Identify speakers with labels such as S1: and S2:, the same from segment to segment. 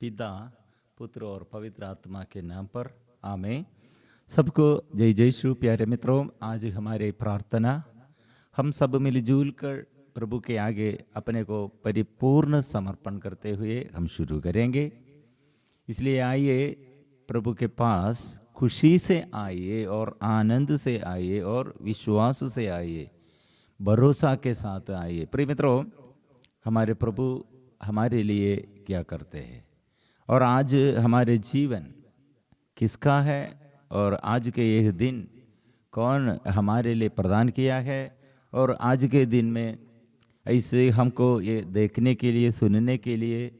S1: पिता, पुत्र और पवित्र आत्मा के नाम पर आमीन। सबको जय जय श्री प्यारे मित्रों, आज हमारे प्रार्थना हम सब मिलजुल कर प्रभु के आगे अपने को परिपूर्ण समर्पण करते हुए हम शुरू करेंगे। इसलिए आइए प्रभु के पास खुशी से आइए और आनंद से आइए और विश्वास से आइए, भरोसा के साथ आइए। प्रिय मित्रों, हमारे प्रभु हमारे लिए क्या करते हैं और आज हमारे जीवन किसका है और आज के यह दिन कौन हमारे लिए प्रदान किया है। और आज के दिन में ऐसे हमको ये देखने के लिए, सुनने के लिए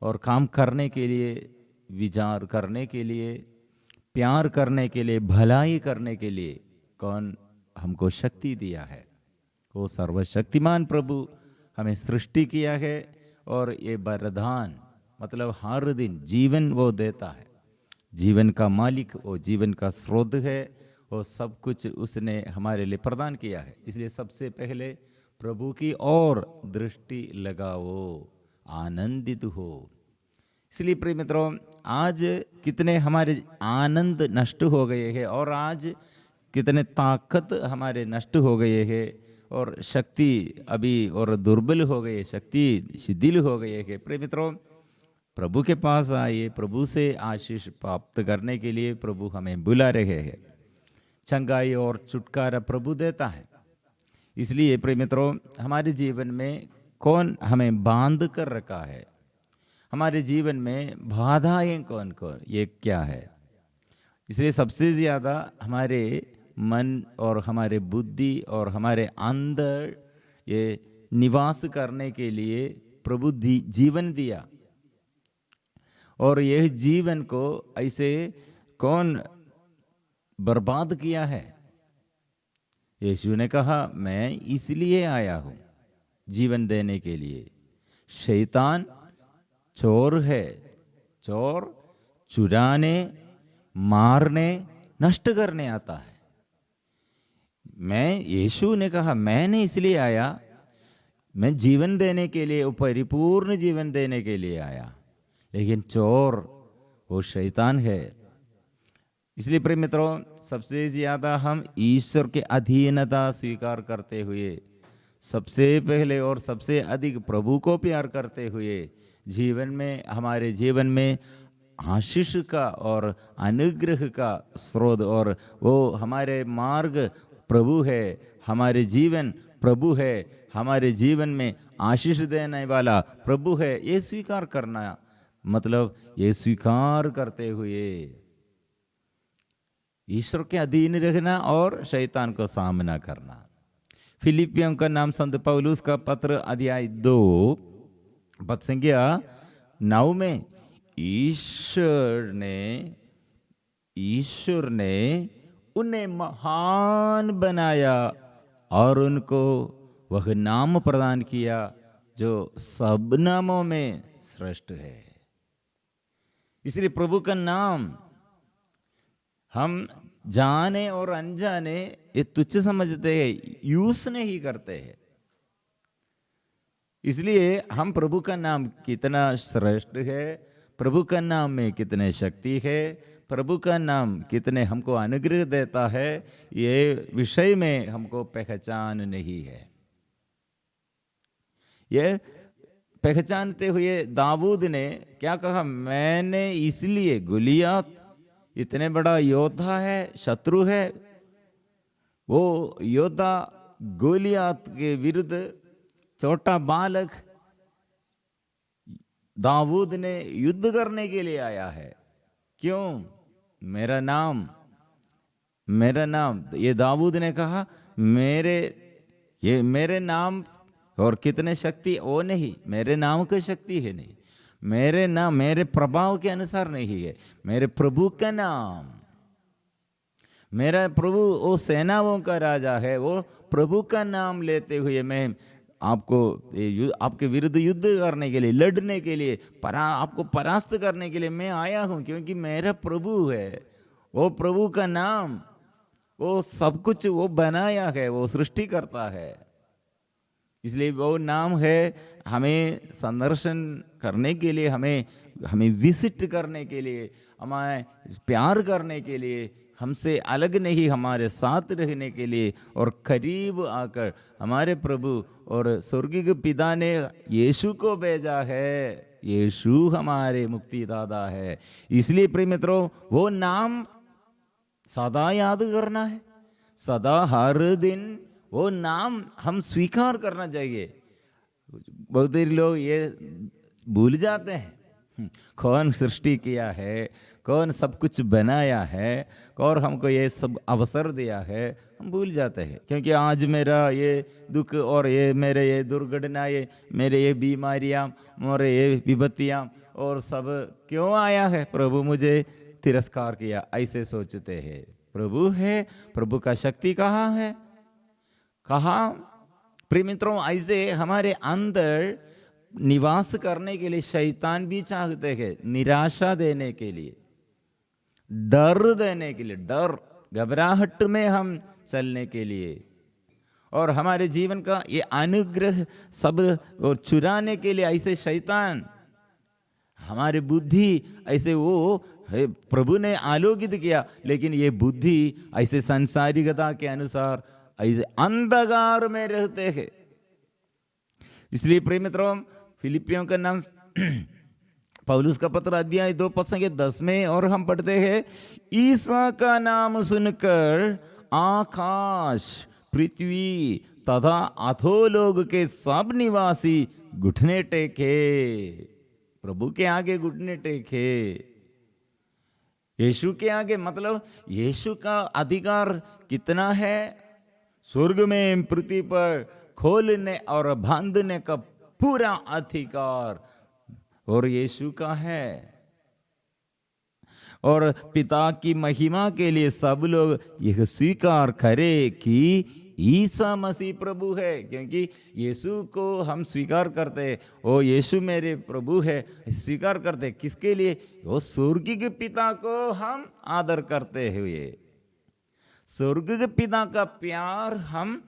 S1: और काम करने के लिए, विचार करने के लिए, प्यार करने के लिए, भलाई करने के लिए कौन हमको शक्ति दिया है। वो सर्वशक्तिमान प्रभु हमें सृष्टि किया है और ये वरदान मतलब हर दिन जीवन वो देता है। जीवन का मालिक वो जीवन का स्रोत है, वो सब कुछ उसने हमारे लिए प्रदान किया है। इसलिए सबसे पहले प्रभु की ओर दृष्टि लगाओ, आनंदित हो। इसलिए प्रिय मित्रों, आज कितने हमारे आनंद नष्ट हो गए हैं और आज कितने ताकत हमारे नष्ट हो गए हैं और शक्ति अभी और दुर्बल हो गई, शक्ति शिथिल हो गई है। प्रिय मित्रों, प्रभु के पास आइए, प्रभु से आशीष प्राप्त करने के लिए प्रभु हमें बुला रहे हैं। चंगाई और छुटकारा प्रभु देता है। इसलिए प्रिय मित्रों, हमारे जीवन में कौन हमें बांध कर रखा है, हमारे जीवन में बाधाएं कौन कौन, ये क्या है। इसलिए सबसे ज़्यादा हमारे मन और हमारे बुद्धि और हमारे अंदर ये निवास करने के लिए प्रभु जीवन दिया और यह जीवन को ऐसे कौन बर्बाद किया है। यीशु ने कहा, मैं इसलिए आया हूं जीवन देने के लिए। शैतान चोर है, चोर चुराने, मारने, नष्ट करने आता है। यीशु ने कहा, मैंने इसलिए आया, मैं जीवन देने के लिए, परिपूर्ण जीवन देने के लिए आया। लेकिन चोर वो शैतान है। इसलिए प्रिय मित्रों, सबसे ज्यादा हम ईश्वर के अधीनता स्वीकार करते हुए, सबसे पहले और सबसे अधिक प्रभु को प्यार करते हुए जीवन में, हमारे जीवन में आशीष का और अनुग्रह का स्रोत, और वो हमारे मार्ग प्रभु है, हमारे जीवन प्रभु है, हमारे जीवन में आशीष देने वाला प्रभु है, ये स्वीकार करना, मतलब ये स्वीकार करते हुए ईश्वर के अधीन रहना और शैतान को सामना करना। फिलिपियों का नाम संत पौलुस का पत्र अध्याय 2 पद संख्या 9 में ईश्वर ने उन्हें महान बनाया और उनको वह नाम प्रदान किया जो सब नामों में श्रेष्ठ है। इसलिए प्रभु का नाम हम जाने और अनजाने ये तुच्छ समझते हैं, यूज नहीं करते हैं। इसलिए हम प्रभु का नाम कितना श्रेष्ठ है, प्रभु का नाम में कितने शक्ति है, प्रभु का नाम कितने हमको अनुग्रह देता है, ये विषय में हमको पहचान नहीं है। ये पहचानते हुए दाऊद ने क्या कहा, मैंने इसलिए, गोलियत इतने बड़ा योद्धा है, शत्रु है, वो योद्धा गोलियत के विरुद्ध छोटा बालक दाऊद ने युद्ध करने के लिए आया है। क्यों? मेरा नाम, ये दाऊद ने कहा, मेरे नाम और कितने शक्ति वो नहीं, मेरे नाम की शक्ति है नहीं, मेरे नाम मेरे प्रभाव के अनुसार नहीं है, मेरे प्रभु का नाम, मेरा प्रभु वो सेनाओं का राजा है, वो प्रभु का नाम लेते हुए मैं आपके विरुद्ध युद्ध करने के लिए, लड़ने के लिए, आपको परास्त करने के लिए मैं आया हूं, क्योंकि मेरा प्रभु है। वो प्रभु का नाम, वो सब कुछ वो बनाया है, वो सृष्टि करता है। इसलिए वो नाम है हमें संदर्शन करने के लिए, हमें हमें विजिट करने के लिए, हमें प्यार करने के लिए, हमसे अलग नहीं हमारे साथ रहने के लिए और करीब आकर हमारे प्रभु और स्वर्गीय पिता ने यीशु को भेजा है। यीशु हमारे मुक्तिदाता है। इसलिए प्रिय मित्रों, वो नाम सदा याद करना है, सदा हर दिन वो नाम हम स्वीकार करना चाहिए। बहुत देर लोग ये भूल जाते हैं कौन सृष्टि किया है, कौन सब कुछ बनाया है, और हमको ये सब अवसर दिया है, हम भूल जाते हैं। क्योंकि आज मेरा ये दुख और ये मेरे ये दुर्घटना, ये मेरे ये बीमारियाँ और ये विपत्तियाँ और सब क्यों आया है, प्रभु मुझे तिरस्कार किया, ऐसे सोचते हैं। प्रभु है, प्रभु का शक्ति कहाँ है, कहाँ। प्रिय मित्रों, ऐसे हमारे अंदर निवास करने के लिए शैतान भी चाहते हैं, निराशा देने के लिए, डर देने के लिए, डर घबराहट में हम चलने के लिए, और हमारे जीवन का ये अनुग्रह सब और चुराने के लिए ऐसे शैतान हमारे बुद्धि ऐसे वो प्रभु ने आलोकित किया, लेकिन ये बुद्धि ऐसे संसारिकता के अनुसार ऐसे अंधकार में रहते हैं। इसलिए प्रिय मित्रों, फिलिपियों का नाम पौलुस का पत्र अध्याय 2 पद 10 में और हम पढ़ते हैं, ईसा का नाम सुनकर आकाश, पृथ्वी तथा अधोलोक के सब निवासी घुटने टेके, प्रभु के आगे घुटने टेके। यीशु के आगे, मतलब यीशु का अधिकार कितना है, स्वर्ग में पृथ्वी पर खोलने और बांधने का पूरा अधिकार और यीशु का है। और पिता की महिमा के लिए सब लोग यह स्वीकार करें कि ईसा मसीह प्रभु है। क्योंकि यीशु को हम स्वीकार करते हैं, ओ यीशु मेरे प्रभु है, स्वीकार करते, किसके लिए, वो स्वर्गीय पिता को हम आदर करते हुए, स्वर्गीय पिता का प्यार हम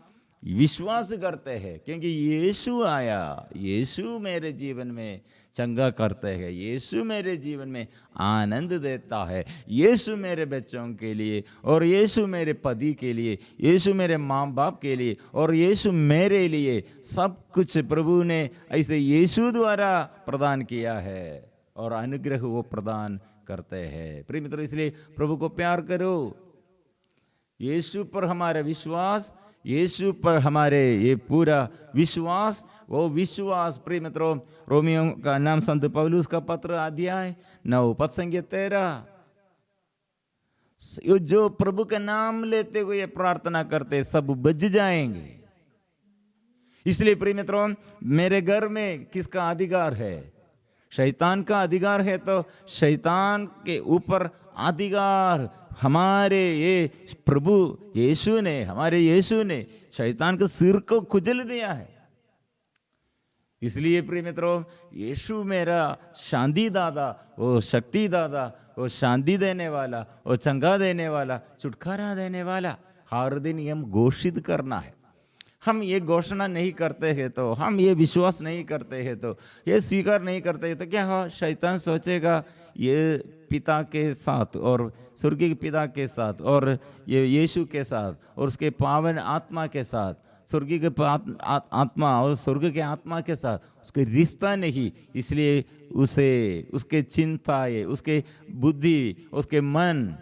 S1: विश्वास करते हैं। क्योंकि यीशु आया, यीशु मेरे जीवन में चंगा करते हैं, यीशु मेरे जीवन में आनंद देता है, यीशु मेरे बच्चों के लिए, और यीशु मेरे पति के लिए, यीशु मेरे माँ बाप के लिए, और यीशु मेरे लिए सब कुछ प्रभु ने ऐसे यीशु द्वारा प्रदान किया है और अनुग्रह वो प्रदान करते हैं। प्रिय मित्रों, इसलिए प्रभु को प्यार करो, यीशु पर हमारा विश्वास, यीशु पर हमारे ये पूरा विश्वास, वो विश्वास प्रिय मित्रों, रोमियो का नाम संत पौलुस का पत्र अध्याय 9 पद 13, जो प्रभु का नाम लेते हुए प्रार्थना करते सब बच जाएंगे। इसलिए प्रिय मित्रों, मेरे घर में किसका अधिकार है, शैतान का अधिकार है, तो शैतान के ऊपर अधिकार हमारे ये प्रभु यीशु ने, हमारे यीशु ने शैतान के सिर को कुचल दिया है। इसलिए प्रिय मित्रों, यीशु मेरा शांति दादा, वो शक्ति दादा, वो शांति देने वाला, वो चंगा देने वाला, छुटकारा देने वाला, हर दिन हम घोषित करना है। हम ये घोषणा नहीं करते हैं, तो हम ये विश्वास नहीं करते हैं, तो ये स्वीकार नहीं करते हैं, तो क्या हो, शैतान सोचेगा ये पिता के साथ और स्वर्गीय पिता के साथ और ये यीशु के साथ और उसके पावन आत्मा के साथ, स्वर्गीय के आत्मा और स्वर्ग के आत्मा के साथ उसके रिश्ता नहीं, इसलिए उसे उसके चिंताएं, उसके बुद्धि, उसके मन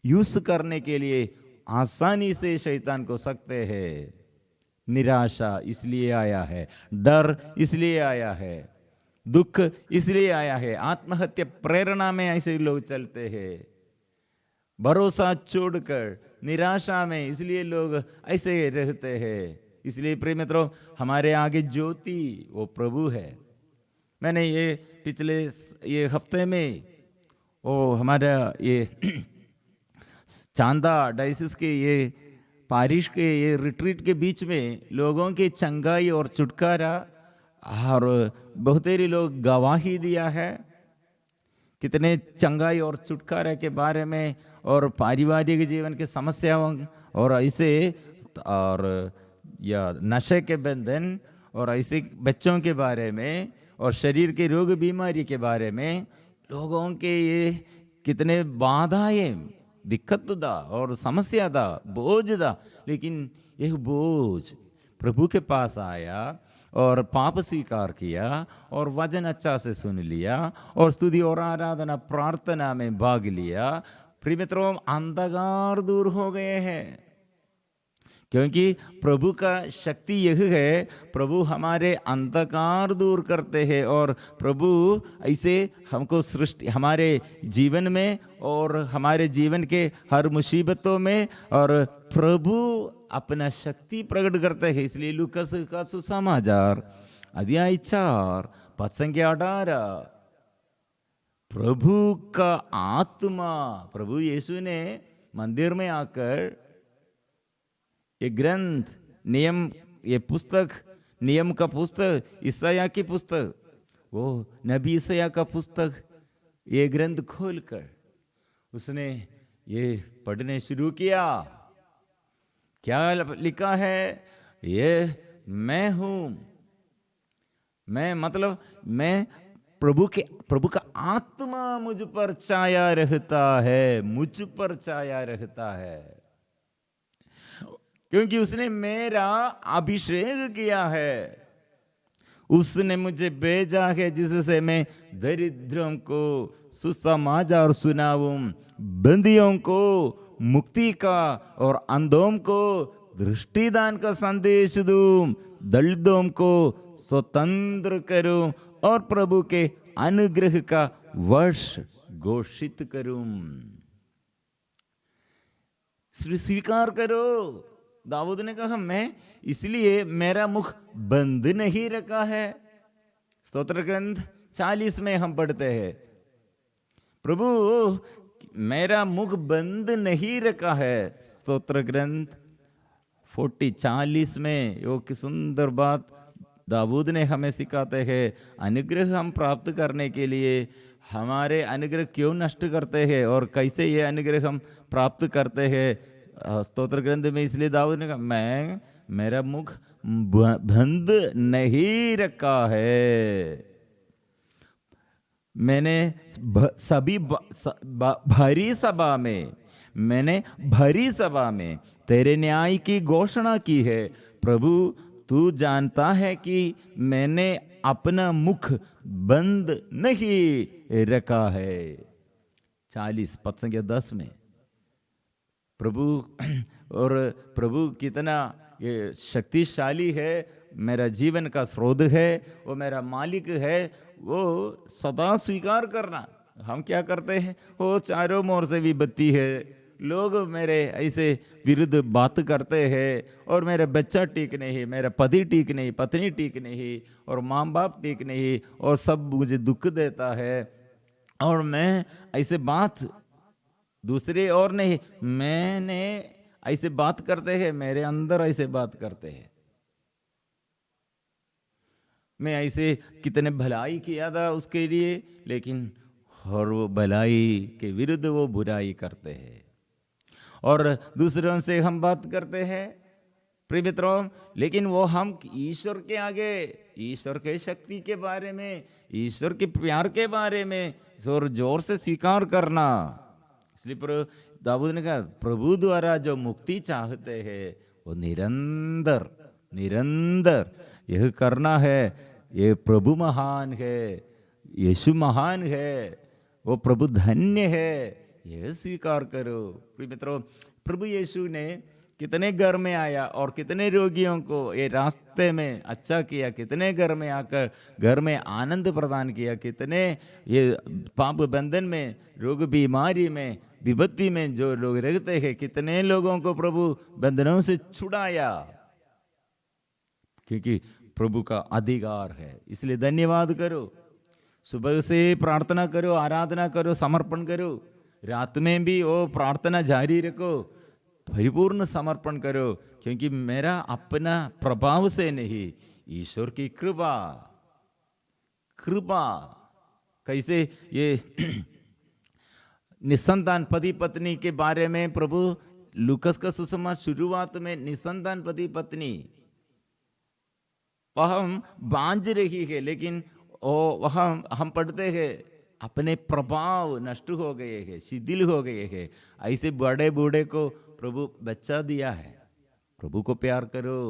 S1: यूज करने के लिए आसानी से शैतान को सकते हैं। निराशा इसलिए आया है, डर इसलिए आया है, दुख इसलिए आया है, आत्महत्या प्रेरणा में ऐसे लोग चलते हैं, भरोसा छोड़कर निराशा में इसलिए लोग ऐसे रहते हैं। इसलिए प्रिय मित्रों, हमारे आगे ज्योति वो प्रभु है। मैंने ये पिछले ये हफ्ते में वो हमारा ये चांदा डायसिस के ये पारिश के ये रिट्रीट के बीच में लोगों की चंगाई और छुटकारा और बहुतेरे लोग गवाही दिया है, कितने चंगाई और छुटकारे के बारे में और पारिवारिक जीवन की समस्याओं और ऐसे और या नशे के बंधन और ऐसे बच्चों के बारे में और शरीर के रोग बीमारी के बारे में लोगों के ये कितने बाधाएं दिक्कत दा और समस्या दा बोझ दा, लेकिन यह बोझ प्रभु के पास आया और पाप स्वीकार किया और वचन अच्छा से सुन लिया और स्तुति और आराधना प्रार्थना में भाग लिया। प्रिय मित्रों, अंधकार दूर हो गए हैं, क्योंकि प्रभु का शक्ति यह है, प्रभु हमारे अंधकार दूर करते हैं और प्रभु ऐसे हमको सृष्टि हमारे जीवन में और हमारे जीवन के हर मुसीबतों में और प्रभु अपना शक्ति प्रकट करते हैं। इसलिए लूकस का सुसमाचार अध्याय 4 पद संख्या 18, प्रभु का आत्मा, प्रभु यीशु ने मंदिर में आकर ये ग्रंथ नियम, ये पुस्तक नियम का पुस्तक, ईसाया की पुस्तक, वो नबी ईसाया का पुस्तक, ये ग्रंथ खोलकर उसने ये पढ़ने शुरू किया। क्या लिखा है? ये मैं हूं, मैं मतलब मैं प्रभु का आत्मा मुझ पर छाया रहता है, मुझ पर छाया रहता है, क्योंकि उसने मेरा अभिषेक किया है। उसने मुझे भेजा है जिससे मैं दरिद्रों को सुसमाचार सुनाऊं, बंदियों को मुक्ति का और अंधों को दृष्टिदान का संदेश दूं, दलितों को स्वतंत्र करूं और प्रभु के अनुग्रह का वर्ष घोषित करूं। स्वीकार करो। दाऊद ने कहा, मैं इसलिए मेरा मुख बंद नहीं रखा है। स्तोत्र ग्रंथ 40 में हम पढ़ते हैं, प्रभु मेरा मुख बंद नहीं रखा है। स्तोत्र ग्रंथ 40 में वो की सुंदर बात दाऊद ने हमें सिखाते हैं। अनुग्रह हम प्राप्त करने के लिए हमारे अनुग्रह क्यों नष्ट करते हैं और कैसे ये अनुग्रह हम प्राप्त करते हैं। स्तोत्र ग्रंथ में इसलिए दाऊद ने कहा, मैं मेरा मुख बंद नहीं रखा है। मैंने सभी भरी सभा में, मैंने भरी सभा में तेरे न्याय की घोषणा की है। प्रभु तू जानता है कि मैंने अपना मुख बंद नहीं रखा है। 40 पद संख्या 10 में प्रभु, और प्रभु कितना ये शक्तिशाली है, मेरा जीवन का स्रोत है, वो मेरा मालिक है, वो सदा स्वीकार करना। हम क्या करते हैं, वो चारों ओर से विपत्ति है, लोग मेरे ऐसे विरुद्ध बात करते हैं और मेरा बच्चा ठीक नहीं, मेरा पति ठीक नहीं, पत्नी ठीक नहीं और माँ बाप ठीक नहीं और सब मुझे दुख देता है और मैं ऐसे बात दूसरे और नहीं, मैंने ऐसे बात करते हैं, मेरे अंदर ऐसे बात करते हैं। मैं ऐसे कितने भलाई किया था उसके लिए, लेकिन और वो भलाई के विरुद्ध वो बुराई करते हैं। और दूसरों से हम बात करते हैं प्रिय मित्रों, लेकिन वो हम ईश्वर के आगे, ईश्वर के शक्ति के बारे में, ईश्वर के प्यार के बारे में जोर जोर से स्वीकार करना। इसलिए दाऊद ने कहा, प्रभु द्वारा जो मुक्ति चाहते हैं वो निरंतर निरंतर यह करना है। ये प्रभु महान है, यीशु महान है, वो प्रभु धन्य है, यह स्वीकार करो। प्रिय मित्रों, प्रभु यीशु ने कितने घर में आया और कितने रोगियों को ये रास्ते में अच्छा किया, कितने घर में आकर घर में आनंद प्रदान किया, कितने ये पाप बंधन में, रोग बीमारी में, विपत्ति में जो लोग रहते हैं, कितने लोगों को प्रभु बंधनों से छुड़ाया, क्योंकि प्रभु का अधिकार है। इसलिए धन्यवाद करो, सुबह से प्रार्थना करो, आराधना करो, समर्पण करो, रात में भी वो प्रार्थना जारी रखो, परिपूर्ण समर्पण करो, क्योंकि मेरा अपना प्रभाव से नहीं, ईश्वर की कृपा। कृपा कैसे ये निसंतान पति पत्नी के बारे में प्रभु लूकस का सुसमाचार शुरुआत में निसंतान पति पत्नी वह बांझ रही है, लेकिन वह हम पढ़ते हैं अपने प्रभाव नष्ट हो गए हैं, शिथिल हो गए हैं। ऐसे बड़े बूढ़े को प्रभु बच्चा दिया है। प्रभु को प्यार करो।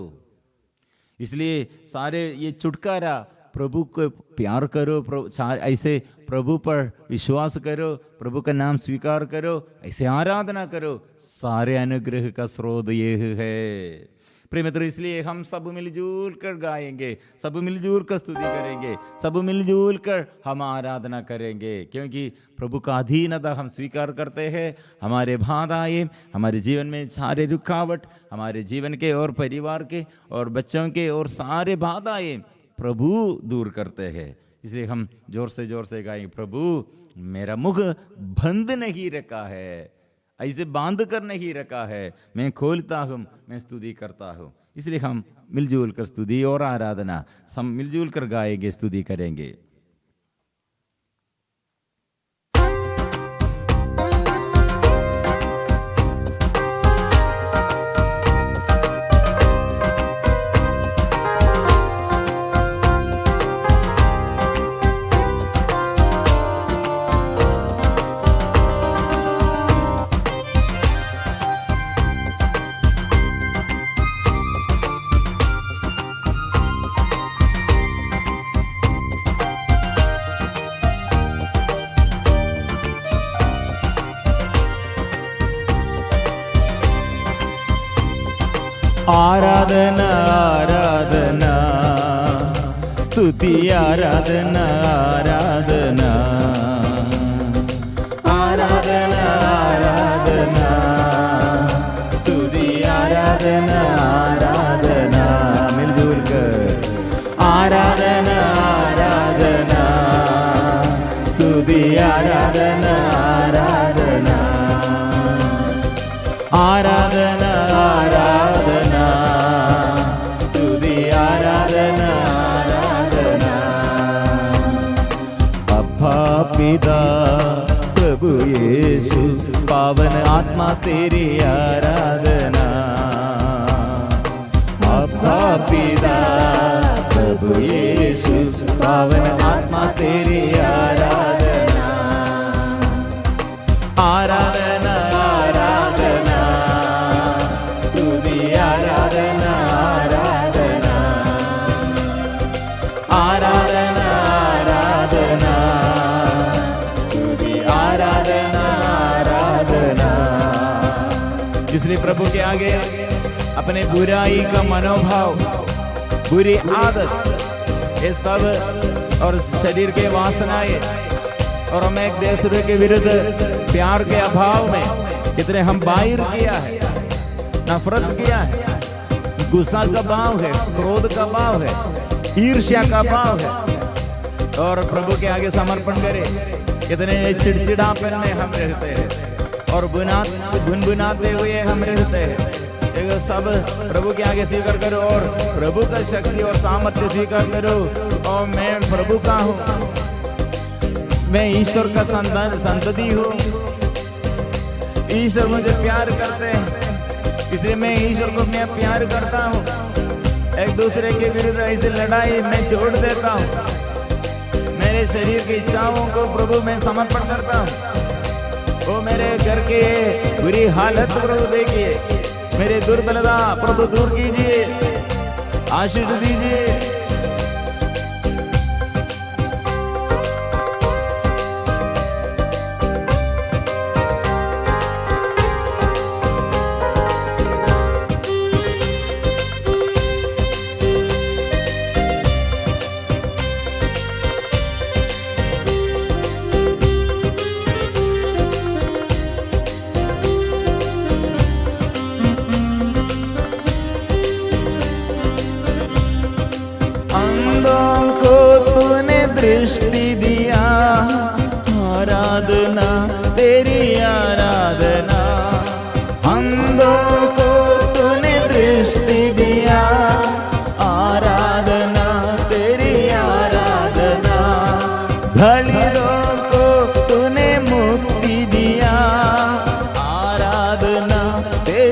S1: इसलिए सारे ये छुटकारा, प्रभु को प्यार करो, ऐसे प्रभु पर विश्वास करो, प्रभु का नाम स्वीकार करो, ऐसे आराधना करो, सारे अनुग्रह का स्रोत ये है। प्रिय मित्रों, इसलिए हम सब मिलजुल कर गाएंगे, सब मिलजुल कर स्तुति करेंगे, सब मिलजुल कर हम आराधना करेंगे, क्योंकि प्रभु का अधीनता हम स्वीकार करते हैं। हमारे बाधाएं, हमारे जीवन में सारे रुकावट, हमारे जीवन के और परिवार के और बच्चों के और सारे बाधाएं प्रभु दूर करते हैं। इसलिए हम जोर से गाएंगे, प्रभु मेरा मुख बंद नहीं रखा है, ऐसे बांध कर नहीं रखा है, मैं खोलता हूँ, मैं स्तुति करता हूँ। इसलिए हम मिलजुल कर स्तुति और आराधना सब मिलजुल कर गाएंगे, स्तुति करेंगे। आराधना आराधना स्तुति आराधना आराधना आराधना आराधना स्तुति आराधना आराधना मिलजुल कर आराधना आराधना स्तुति आराधना आराधना आराधना आराधना स्तुति आराधना आराधना। अब्बा पिता प्रभु यीशु पावन आत्मा तेरी आराधना। अब्बा पिता प्रभु यीशु पावन आत्मा तेरी आराधना। आराधना आराधना स्तुति आराधना आराधना आराधना आराधना स्तुति आराधना आराधना। इसलिए प्रभु के आगे अपने बुराई का मनोभाव, बुरी आदत, ये सब और शरीर के वासनाएं और हमें एक दूसरे के विरुद्ध प्यार के अभाव में कितने हम बाहर किया है, नफरत किया है, गुस्सा का भाव है, क्रोध का भाव है, ईर्ष्या का भाव है, और प्रभु के आगे समर्पण करें। कितने चिड़चिड़ापन में हम रहते हैं और गुनगुनाते हुए हम रहते हैं। सब प्रभु के आगे स्वीकार करो और प्रभु का शक्ति और सामर्थ्य स्वीकार करो। और मैं प्रभु का हूँ, मैं ईश्वर का संतति हूँ, ईश्वर मुझे प्यार करते हैं, इसलिए मैं ईश्वर को मैं प्यार करता हूँ। एक दूसरे के विरुद्ध ऐसी लड़ाई मैं छोड़ देता हूँ। मेरे शरीर की इच्छाओं को प्रभु मैं समर्पण करता हूँ। वो मेरे घर के बुरी हालत प्रभु देखिए, मेरे दुर्बलता प्रभु दूर कीजिए, आशीष दीजिए। दृष्टि दिया, आराधना तेरी आराधना। अंधों को तूने दृष्टि दिया, आराधना तेरी आराधना। दलितों को तूने मुक्ति दिया, आराधना तेरी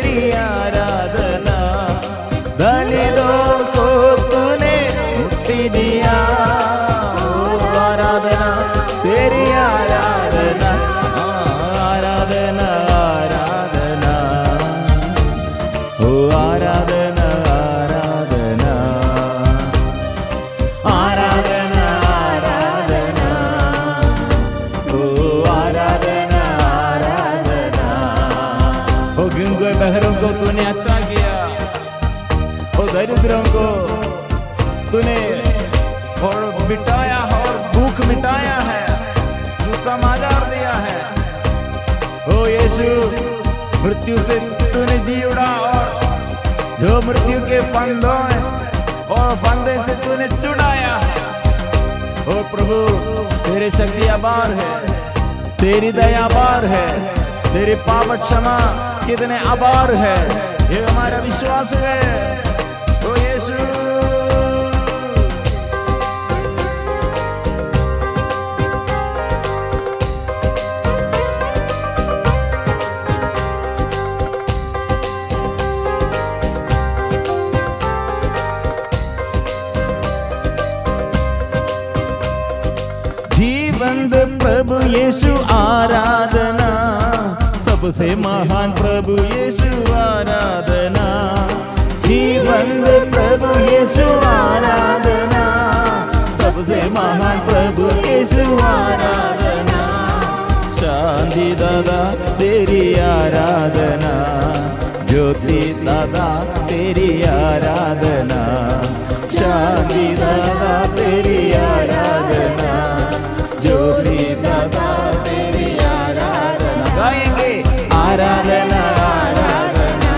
S1: तेरी आराधना, आराधना आराधना, ओ आराधना आराधना, आराधना आराधना, ओ आराधना आराधना। ओ गूंगे बहरों को तूने अच्छा किया, ओ दरिद्रों को तूने और मिटाया और भूख मिटाया है, तू समाचार दिया है। ओ यीशु, मृत्यु से तूने जी उड़ा और जो मृत्यु के फंदों और फंदे से तूने छुड़ाया है। ओ प्रभु, तेरी शक्ति अपार है, तेरी दया अपार है, तेरी पाप क्षमा कितने अपार है, ये हमारा विश्वास है। ओ यीशु, जीवंत प्रभु यीशु आराधना, सबसे महान प्रभु यीशु आराधना। जीवंत प्रभु यीशु आराधना, सबसे महान प्रभु यीशु आराधना। शांति दादा तेरी आराधना, ज्योति दादा तेरी आराधना, शांति दादा तेरी आराधना, ज्योति दादा तेरी आराधना। गाएंगे आराधना आराधना,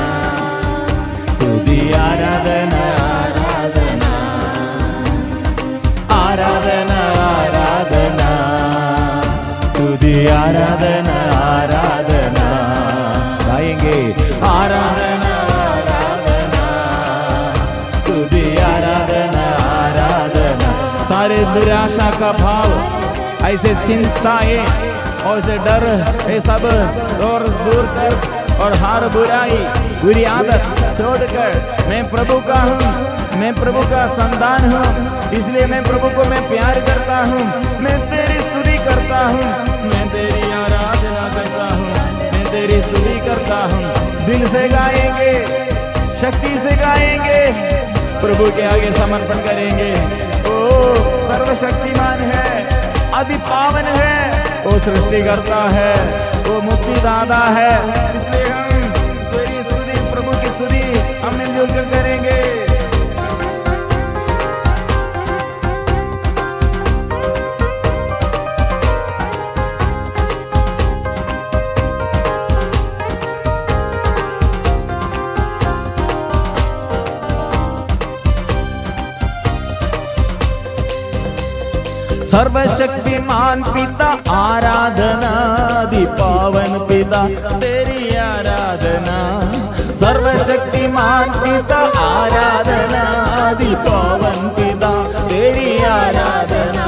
S1: स्तुति आराधना आराधना, आराधना आराधना, स्तुति आराधना आराधना। गाएंगे आराधना आराधना, स्तुति आराधना आराधना। सारे निराशा का भाव, ऐसे चिंताएं और से डर, ये सब और दूर कर और हार बुराई बुरी आदत छोड़कर मैं प्रभु का हूँ, मैं प्रभु का संतान हूँ, इसलिए मैं प्रभु को मैं प्यार करता हूँ, मैं तेरी स्तुति करता हूँ, मैं तेरी आराधना करता हूँ, मैं तेरी स्तुति करता हूँ। दिल से गाएंगे, शक्ति से गाएंगे, प्रभु के आगे समर्पण करेंगे। ओ सर्वशक्तिमान है, अति पावन है, वो सृष्टि करता है, वो मुक्ति दाता है, इसलिए हम तेरी स्तुति, प्रभु की स्तुति हम मिलजुल कर करेंगे। सर्वशक्तिमान पिता आराधना, आदि पावन पिता तेरी आराधना। सर्वशक्तिमान पिता आराधना, आदि पावन पिता तेरी आराधना।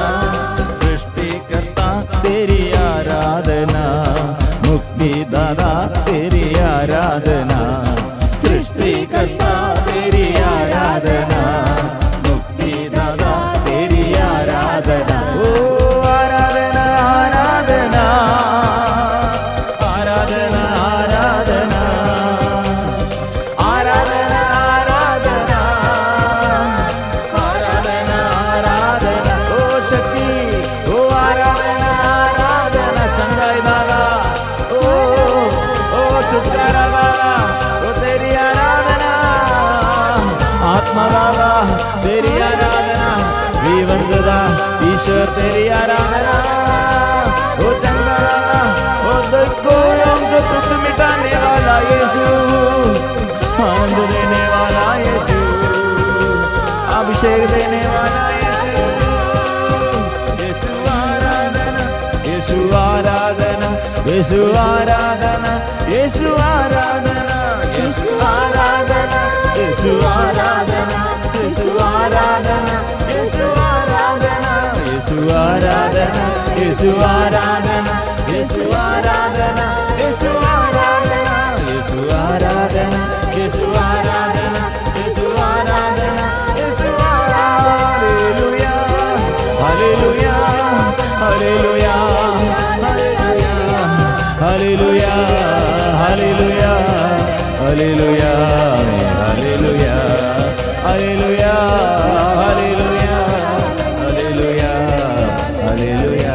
S1: सृष्टिकर्ता तेरी आराधना, मुक्ति दाता तेरी आराधना। सृष्टिकर्ता तेरी आराधना, मुक्ति दाता तेरी आराधना। तेरी आराधना, जीवंतदा ईश्वर तेरी आराधना। ओ चंगा ओ दुख दुख मिटाने वाला यीशु, आनंद देने वाला यीशु, अभिषेक देने वाला यीशु। यीशु आराधना, यीशु आराधना, यीशु आराधना, यीशु आराधना, यीशु आराधना, यीशु आराधना, यीशु आराधना, यीशु आराधना, यीशु आराधना, यीशु आराधना, यीशु आराधना, यीशु आराधना, यीशु आराधना, यीशु आराधना, यीशु आराधना, Yeshu hallelujah, hallelujah, hallelujah hallelujah hallelujah hallelujah hallelujah hallelujah hallelujah hallelujah hallelujah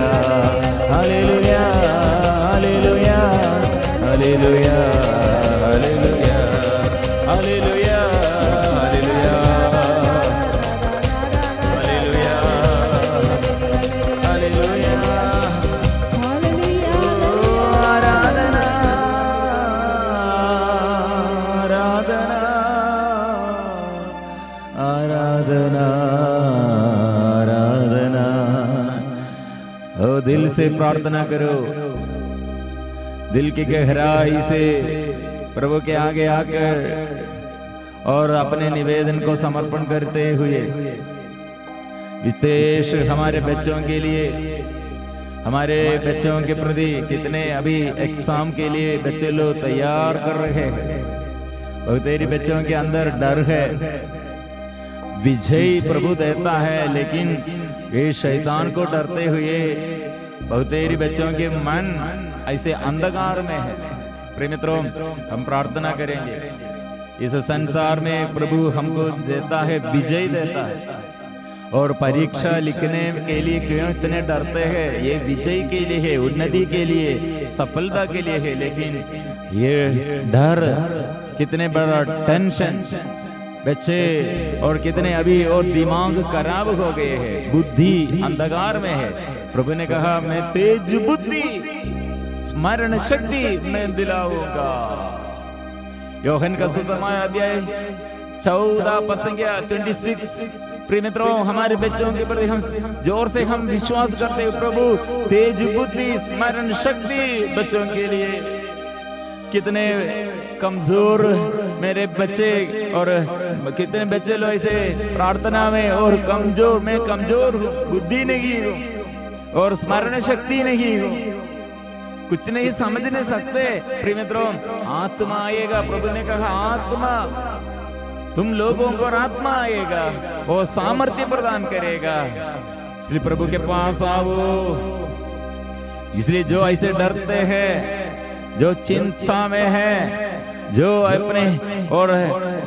S1: hallelujah hallelujah hallelujah hallelujah hallelujah hallelujah hallelujah आराधना आराधना आराधना आराधना। ओ दिल से प्रार्थना करो, दिल की गहराई से प्रभु के आगे आकर और अपने निवेदन को समर्पण करते हुए विशेष हमारे बच्चों के लिए, हमारे बच्चों के प्रति कितने अभी एग्जाम के लिए बच्चे लोग तैयार कर रहे हैं। और तेरी बच्चों के अंदर डर है, विजय प्रभु देता है, लेकिन ये शैतान को डरते हुए बहुत तेरी बच्चों के मन ऐसे अंधकार में है। प्रिय मित्रों, हम प्रार्थना करेंगे, इस संसार में प्रभु हमको देता है, विजय देता है। और परीक्षा लिखने के लिए क्यों इतने डरते हैं? ये विजय के लिए है, उन्नति के लिए, सफलता के लिए है। लेकिन ये डर कितने बड़ा टेंशन बच्चे और कितने अभी और दिमाग खराब हो गए हैं, बुद्धि अंधकार में है। प्रभु ने कहा, मैं तेज बुद्धि स्मरण शक्ति मैं दिलाऊंगा। योहन का सुसमाचार अध्याय 14:26। प्रिय मित्रों, हमारे बच्चों के प्रति हम जोर से हम विश्वास करते हैं, प्रभु तेज बुद्धि स्मरण शक्ति बच्चों के लिए। कितने कमजोर मेरे बच्चे और कितने बच्चे लोग ऐसे प्रार्थना में और कमजोर, मैं कमजोर हूँ, बुद्धि नहीं हूँ और स्मरण शक्ति नहीं हूँ, कुछ नहीं समझ नहीं सकते। प्रिय मित्रों, आत्मा आएगा। प्रभु ने कहा, आत्मा तुम लोगों को आत्मा आएगा, वो सामर्थ्य प्रदान करेगा। इसलिए प्रभु के पास आओ। इसलिए जो ऐसे डरते हैं, जो चिंता में है, जो अपने और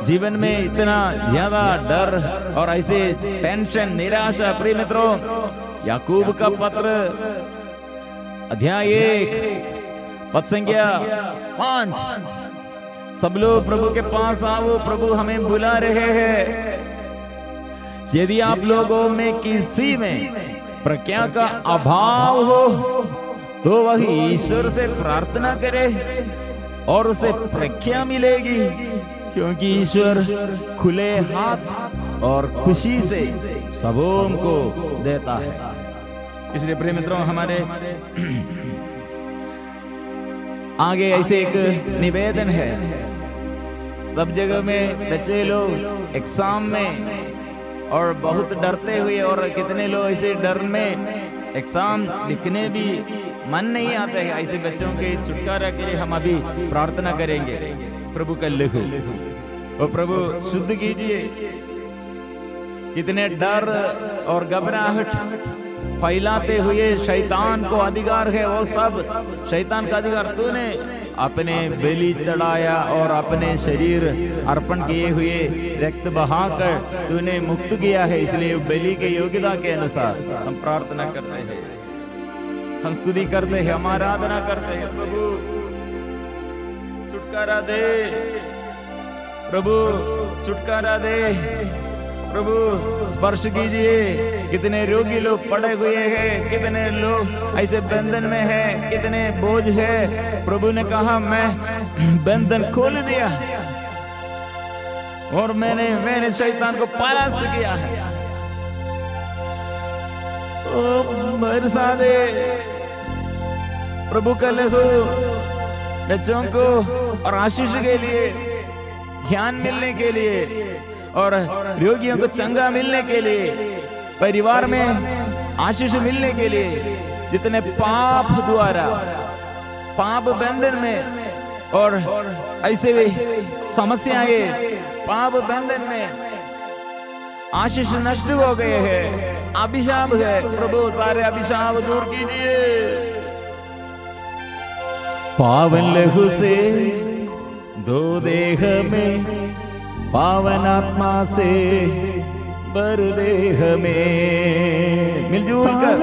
S1: जीवन में इतना ज्यादा डर और ऐसे टेंशन, निराशा, प्रिय मित्रों, याकूब का पत्र अध्याय 1 पद संख्या 5, सब लोग प्रभु के पास आओ, प्रभु हमें बुला रहे हैं। यदि आप लोगों में किसी में प्रज्ञा का अभाव हो तो वही ईश्वर से प्रार्थना करे और उसे प्रज्ञा मिलेगी, क्योंकि ईश्वर खुले हाथ और खुशी से सबों को देता है। इसलिए प्रिय मित्रों, हमारे आगे ऐसे एक निवेदन है। सब जगह में बच्चे लोग एग्जाम में और बहुत डरते हुए, और कितने लोग ऐसे डर में एग्जाम लिखने भी मन नहीं आता है। ऐसे बच्चों के छुटकारा के लिए हम अभी प्रार्थना करेंगे। प्रभु का लिखो और प्रभु शुद्ध कीजिए। कितने डर और घबराहट फैलाते हुए शैतान को अधिकार है, वो सब शैतान का अधिकार तूने अपने बलि चढ़ाया और अपने शरीर अर्पण किए हुए रक्त बहाकर तूने मुक्त किया है। इसलिए बलि के योग्यता के अनुसार हम प्रार्थना करते हैं, हम स्तुति करते हैं, हम आराधना करते हैं। प्रभु छुटकारा दे, प्रभु छुटकारा दे, प्रभु स्पर्श कीजिए। कितने रोगी लोग पड़े हुए हैं, कितने लोग ऐसे बंधन में हैं, कितने बोझ है। प्रभु ने कहा, मैं बंधन खोल दिया और मैंने शैतान को परास्त किया है। ओ बरसा दे प्रभु का लहू बच्चों को और आशीष के लिए, ज्ञान मिलने के लिए और रोगियों को चंगा मिलने के लिए, परिवार में आशीष मिलने के लिए। जितने पाप द्वारा, पाप बंधन में और ऐसे भी समस्याएं पाप बंधन में आशीष नष्ट हो गए हैं, अभिशाप है, प्रभु सारे अभिशाप दूर कीजिए। पावन लहू से दो देह में, पावन आत्मा से बर देह में। मिलजुल कर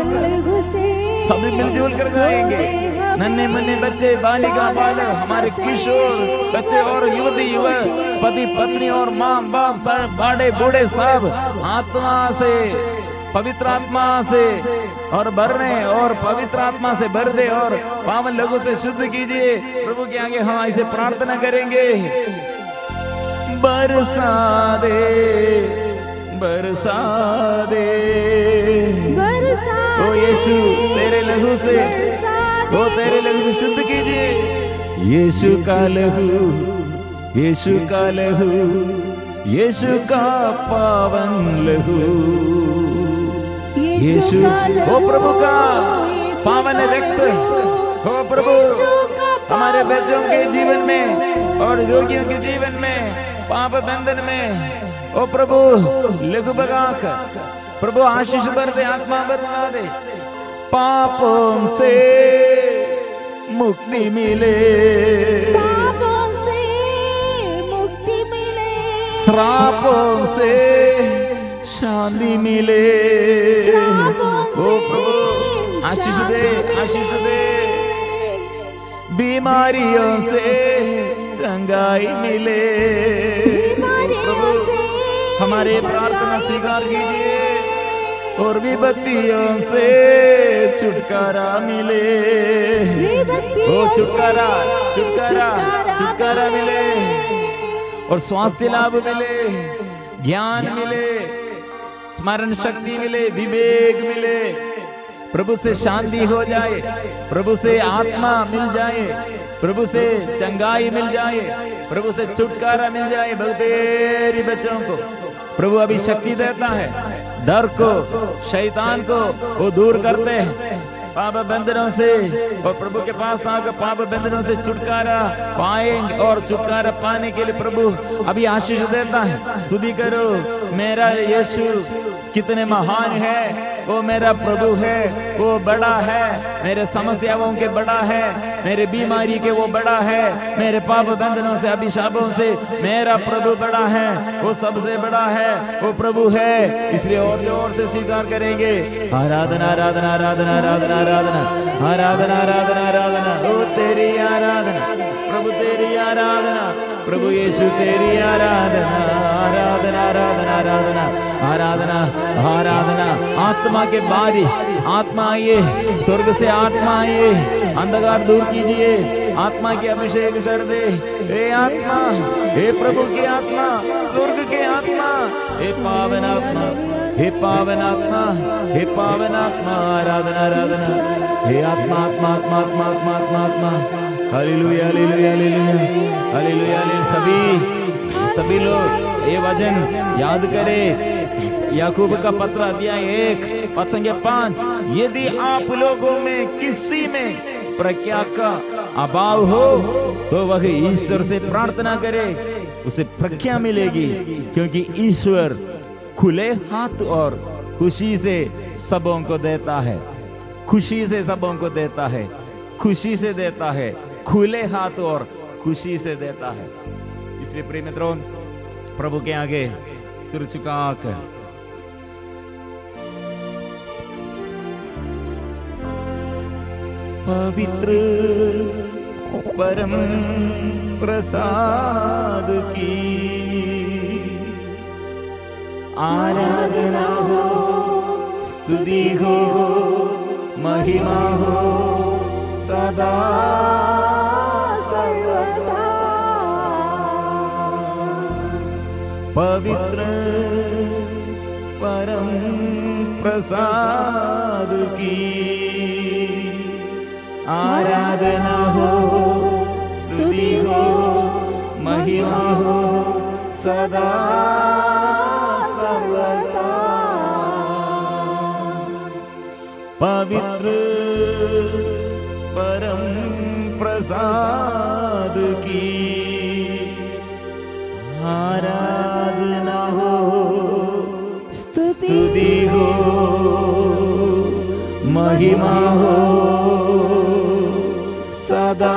S1: सभी मिलजुल कर गाएंगे। नन्हे मन्ने बच्चे, बालिका बालक, हमारे किशोर बच्चे और युवती युवक, पति पत्नी और माँ बाप, सब बड़े बूढ़े सब आत्मा से, पवित्र आत्मा से और भरने और पवित्र आत्मा से भर दे और पावन लोगों से शुद्ध कीजिए। प्रभु के आगे हम ऐसे प्रार्थना करेंगे। बरसा दे, बरसा दे, ओ यीशु तेरे लहू से, ओ तेरे लहू से शुद्ध कीजिए। यीशु का लहू, यीशु का लहू, यीशु का पावन लहू, यीशु ओ प्रभु का पावन रक्त, ओ प्रभु हमारे बच्चों के जीवन में और रोगियों के जीवन में, पाप बंधन में, ओ प्रभु लघु बगाक, प्रभु आशीष भर दे, आत्मा बदला दे। पापों से मुक्ति मिले,
S2: पापों से मुक्ति मिले,
S1: श्रापों से शांति मिले। ओ प्रभु आशीष दे, आशीष दे। बीमारियों से चंगाई मिले। प्रभु हमारे प्रार्थना स्वीकार कीजिए और विपत्तियों से छुटकारा मिले। ओ छुटकारा, छुटकारा, छुटकारा मिले और स्वास्थ्य लाभ मिले, ज्ञान मिले, स्मरण शक्ति मिले, विवेक मिले। प्रभु से शांति हो जाए, प्रभु से आत्मा मिल जाए, प्रभु से चंगाई मिल जाए, प्रभु से छुटकारा मिल जाए। तेरी बच्चों को प्रभु अभी शक्ति देता है, डर को, शैतान को वो दूर करते हैं पाप बंधनों से, और प्रभु के पास आकर पाप बंधनों से छुटकारा पाएंगे और छुटकारा पाने के लिए प्रभु अभी आशीष देता है। स्तुति करो, मेरा यीशु कितने महान है, वो मेरा प्रभु है, वो बड़ा है, मेरे समस्याओं के बड़ा है, मेरे बीमारी के वो बड़ा है, मेरे पाप बंधनों से अभिशापों से मेरा प्रभु बड़ा है, वो सबसे बड़ा है, वो प्रभु है। इसलिए और जोर से स्वीकार करेंगे। आराधना, आराधना, आराधना, आराधना, आराधना, आराधना, आराधना, आराधना, ओ तेरी आराधना प्रभु, तेरी आराधना प्रभु यीशु, तेरी आराधना, आराधना, आराधना, आराधना, आराधना, आराधना। आत्मा के बारिश, आत्मा आइए, स्वर्ग से आत्मा आइए, अंधकार दूर कीजिए, आत्मा की अभिषेक कर दे। हे आत्मा, हे प्रभु की आत्मा, स्वर्ग के आत्मा, हे पावन आत्मा, हे पावन आत्मा, हे पावन आत्मा, आराधना, आराधना। हे आत्मा, आत्मा, आत्मा, आत्मा, आत्मा, आत्मा, आत्मा। Hallelujah, hallelujah, hallelujah, hallelujah, hallelujah. सभी लोग ये वचन याद करें। याकूब का पत्र अध्याय 1 पद संख्या 5। यदि आप लोगों में किसी में प्रज्ञा का अभाव हो तो वह ईश्वर से प्रार्थना करे, उसे प्रज्ञा मिलेगी, क्योंकि ईश्वर खुले हाथ और खुशी से सबों को देता है। खुशी से सबों को देता है, खुशी से देता है, खुले हाथ और खुशी से देता है। इसलिए प्रिय मित्रों, प्रभु के आगे सिर झुकाकर पवित्र परम प्रसाद की आराधना हो, स्तुति हो, महिमा हो सदा सर्वदा। पवित्र परम प्रसाद की आराधना हो, स्तुति हो, महिमा हो सदा सर्वदा। पवित्र परम प्रसाद की आराधना हो, स्तुति हो, महिमा हो सदा